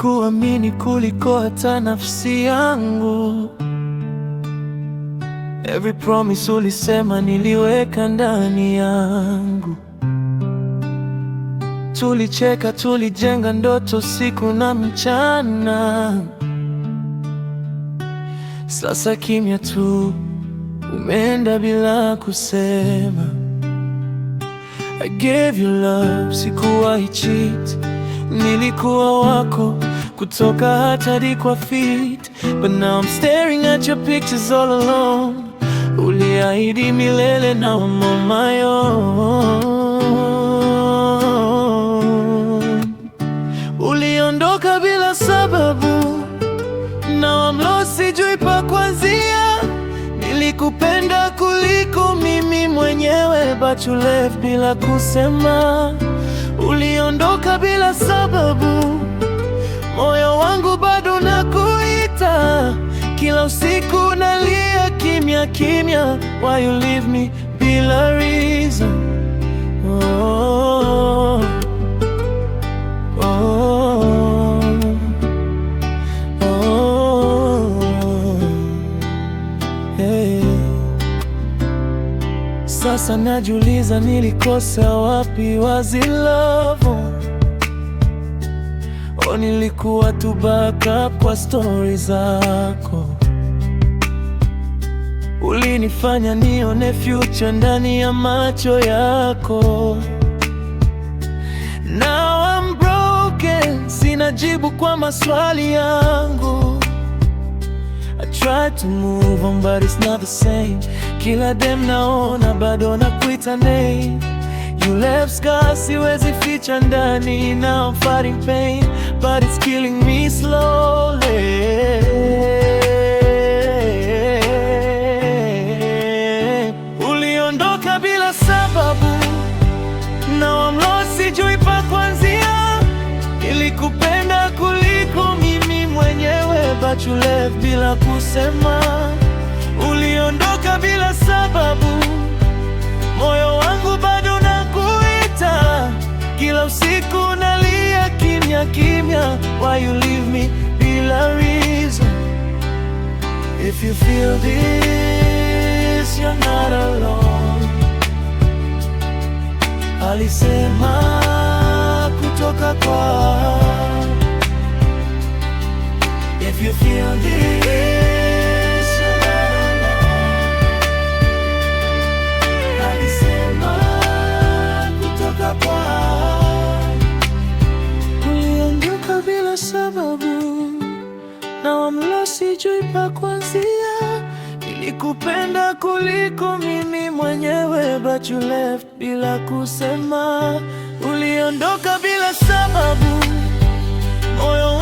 nilikuamini kuliko hata nafsi yangu. Every promise ulisema niliweka ndani yangu. Tulicheka, tulijenga ndoto siku na mchana. Sasa kimya tu, umeenda bila kusema. I gave you love, sikuwahi cheat. Nilikuwa wako kutoka hadi kwa feet. But now I'm staring at your pictures all alone. Uliahidi milele, now I'm on my own. Uliondoka bila sababu, now I'm lost, sijui pa kuanzia. Nilikupenda kuliko mimi mwenyewe, but you left bila kusema. Uliondoka bila sababu, moyo wangu bado nakuita. Kila usiku nalia kimya kimya, why you leave me bila reason? Oh, oh, oh, hey. Sasa najiuliza nilikosa wapi, was it love? O nilikuwa tu backup kwa story zako. Ulinifanya nione future ndani ya macho yako. Now I'm broken, sina jibu kwa maswali yangu. I tried to move on but it's not the same. Kila dem naona bado nakuita name. You left scars, siwezi ficha ndani. Now I'm fighting pain, but it's killing me slowly. Uliondoka bila sababu, now I'm lost, sijui pa kuanzia. Nilikupenda kuliko mimi mwenyewe, but you left bila kusema. Uliondoka bila sababu, moyo wangu bado nakuita. Kila usiku nalia kimya kimya, why you leave me bila reason? If you feel this, you're not alone. Alisema kutoka kwa. If you feel this, you're not alone. Alisema kutoka kwa. Uliondoka bila sababu, now I'm lost, sijui pa kuanzia. Nilikupenda kuliko mimi mwenyewe, but you left bila kusema. Uliondoka bila sababu, moyo